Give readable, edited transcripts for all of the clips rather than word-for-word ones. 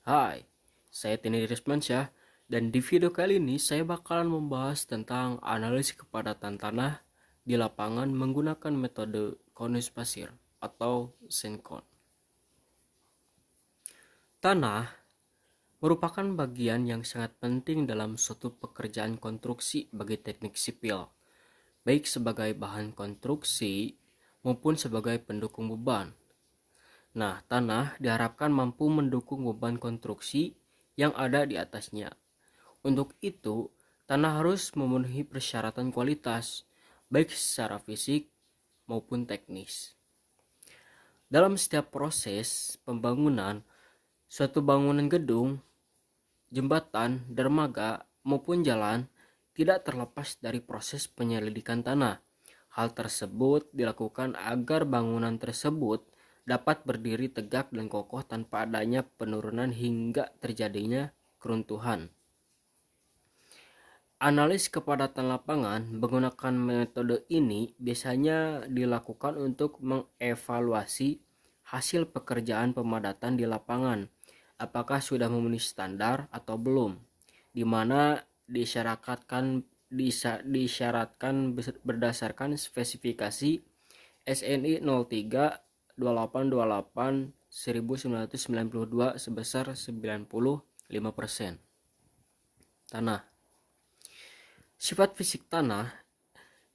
Hai, saya Tini Rismansyah dan di video kali ini saya bakalan membahas tentang analisis kepadatan tanah di lapangan menggunakan metode konus pasir atau SENKON. Tanah merupakan bagian yang sangat penting dalam suatu pekerjaan konstruksi bagi teknik sipil, baik sebagai bahan konstruksi maupun sebagai pendukung beban. Nah, tanah diharapkan mampu mendukung beban konstruksi yang ada di atasnya. Untuk itu, tanah harus memenuhi persyaratan kualitas, baik secara fisik maupun teknis. Dalam setiap proses pembangunan, suatu bangunan gedung, jembatan, dermaga, maupun jalan tidak terlepas dari proses penyelidikan tanah. Hal tersebut dilakukan agar bangunan tersebut dapat berdiri tegak dan kokoh tanpa adanya penurunan hingga terjadinya keruntuhan. Analis kepadatan lapangan menggunakan metode ini biasanya dilakukan untuk mengevaluasi hasil pekerjaan pemadatan di lapangan, apakah sudah memenuhi standar atau belum, di mana disyaratkan berdasarkan spesifikasi SNI 03 2828 1992 sebesar 95%. Tanah. Sifat fisik tanah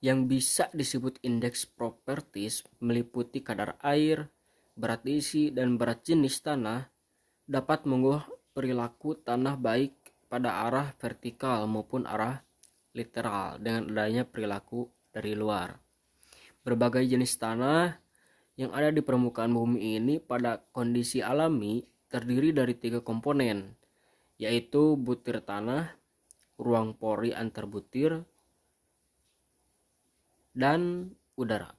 yang bisa disebut indeks properties meliputi kadar air, berat isi, dan berat jenis tanah dapat mengubah perilaku tanah baik pada arah vertikal maupun arah literal dengan adanya perilaku dari luar. Berbagai jenis tanah yang ada di permukaan bumi ini pada kondisi alami terdiri dari 3 komponen, yaitu butir tanah, ruang pori antar butir, dan udara.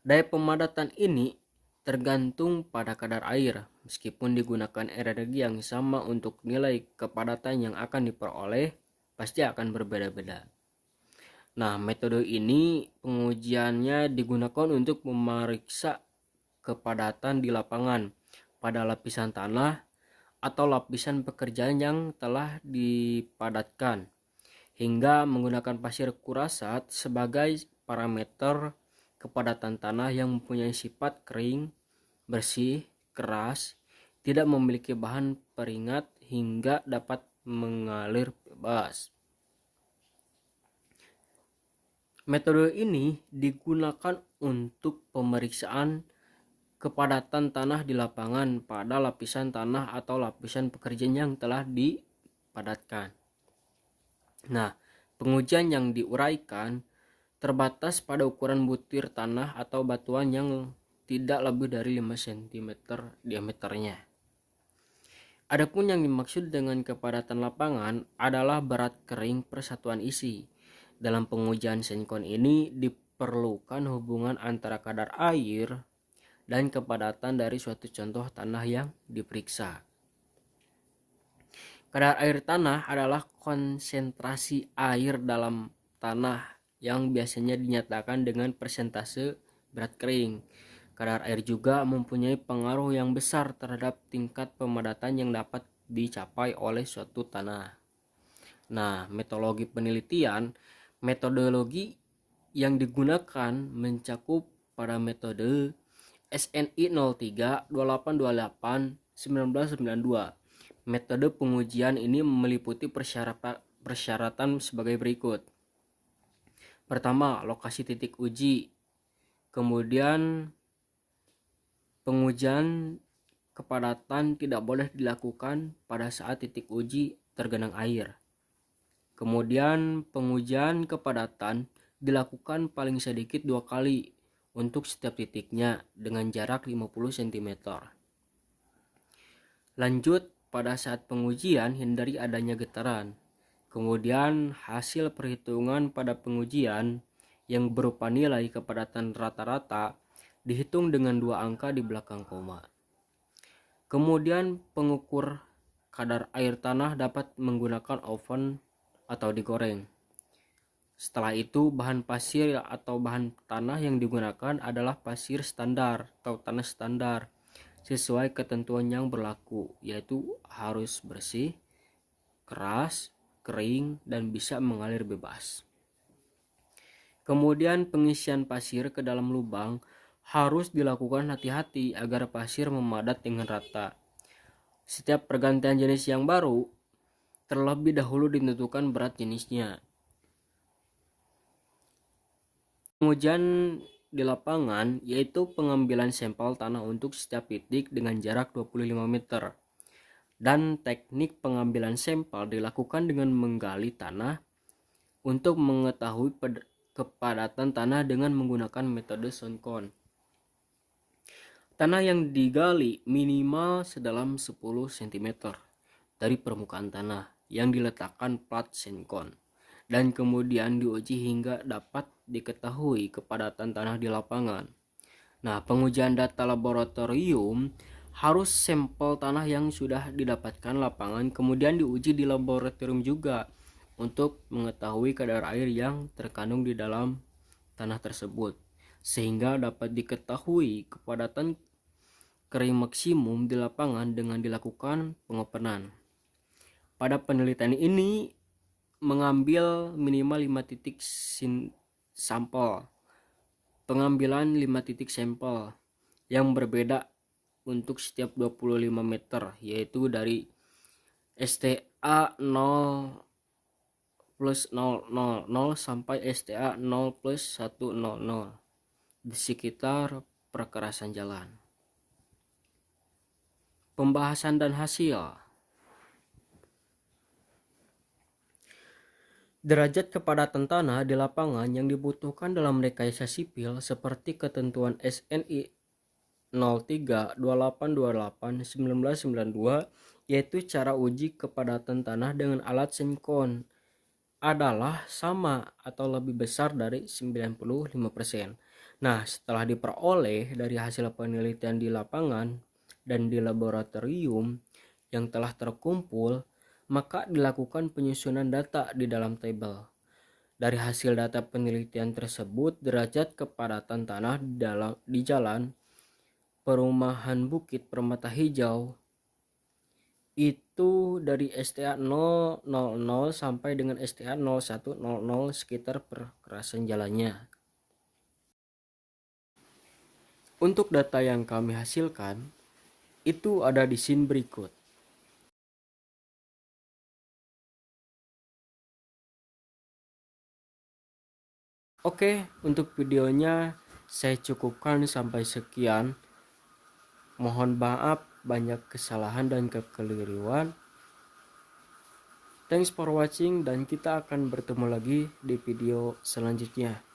Daya pemadatan ini tergantung pada kadar air, meskipun digunakan energi yang sama untuk nilai kepadatan yang akan diperoleh pasti akan berbeda-beda. Nah, metode ini pengujiannya digunakan untuk memeriksa kepadatan di lapangan pada lapisan tanah atau lapisan pekerjaan yang telah dipadatkan, hingga menggunakan pasir kurasat sebagai parameter kepadatan tanah yang mempunyai sifat kering, bersih, keras, tidak memiliki bahan peringat hingga dapat mengalir bebas. Metode ini digunakan untuk pemeriksaan kepadatan tanah di lapangan pada lapisan tanah atau lapisan pekerjaan yang telah dipadatkan. Nah, pengujian yang diuraikan terbatas pada ukuran butir tanah atau batuan yang tidak lebih dari 5 cm diameternya. Adapun yang dimaksud dengan kepadatan lapangan adalah berat kering per satuan isi. Dalam pengujian SENKON ini diperlukan hubungan antara kadar air dan kepadatan dari suatu contoh tanah yang diperiksa. Kadar air tanah adalah konsentrasi air dalam tanah yang biasanya dinyatakan dengan persentase berat kering. Kadar air juga mempunyai pengaruh yang besar terhadap tingkat pemadatan yang dapat dicapai oleh suatu tanah. Nah, metodologi yang digunakan mencakup pada metode SNI 03 2828 1992. Metode pengujian ini meliputi persyaratan sebagai berikut. Pertama, lokasi titik uji. Kemudian, pengujian kepadatan tidak boleh dilakukan pada saat titik uji tergenang air. Kemudian, pengujian kepadatan dilakukan paling sedikit 2 kali untuk setiap titiknya dengan jarak 50 cm. Lanjut, pada saat pengujian hindari adanya getaran. Kemudian hasil perhitungan pada pengujian yang berupa nilai kepadatan rata-rata dihitung dengan 2 angka di belakang koma. Kemudian pengukur kadar air tanah dapat menggunakan oven atau digoreng. Setelah itu bahan pasir atau bahan tanah yang digunakan adalah pasir standar atau tanah standar sesuai ketentuan yang berlaku, yaitu harus bersih, keras, kering, dan bisa mengalir bebas. Kemudian pengisian pasir ke dalam lubang harus dilakukan hati-hati agar pasir memadat dengan rata. Setiap pergantian jenis yang baru, terlebih dahulu ditentukan berat jenisnya. Pengujian di lapangan yaitu pengambilan sampel tanah untuk setiap titik dengan jarak 25 meter. Dan teknik pengambilan sampel dilakukan dengan menggali tanah untuk mengetahui kepadatan tanah dengan menggunakan metode sound count. Tanah yang digali minimal sedalam 10 cm dari permukaan tanah yang diletakkan plat sound count, dan kemudian diuji hingga dapat diketahui kepadatan tanah di lapangan. Nah, pengujian data laboratorium harus sampel tanah yang sudah didapatkan lapangan kemudian diuji di laboratorium juga untuk mengetahui kadar air yang terkandung di dalam tanah tersebut, sehingga dapat diketahui kepadatan kering maksimum di lapangan dengan dilakukan pengopenan. Pada penelitian ini mengambil minimal 5 titik sampel. Pengambilan 5 titik sampel yang berbeda untuk setiap 25 meter, yaitu dari STA 0 plus 000 sampai STA 0 plus 100 di sekitar perkerasan jalan. Pembahasan dan hasil. Derajat kepadatan tanah di lapangan yang dibutuhkan dalam rekayasa sipil seperti ketentuan SNI 03 2828 1992, yaitu cara uji kepadatan tanah dengan alat sound count adalah sama atau lebih besar dari 95%. Nah, setelah diperoleh dari hasil penelitian di lapangan dan di laboratorium yang telah terkumpul, maka dilakukan penyusunan data di dalam tabel. Dari hasil data penelitian tersebut, derajat kepadatan tanah di jalan Perumahan Bukit Permata Hijau itu dari STA 000 sampai dengan STA 0100 sekitar perkerasan jalannya. Untuk data yang kami hasilkan itu ada di scene berikut. Oke, untuk videonya saya cukupkan sampai sekian. Mohon maaf banyak kesalahan dan kekeliruan. Thanks for watching dan kita akan bertemu lagi di video selanjutnya.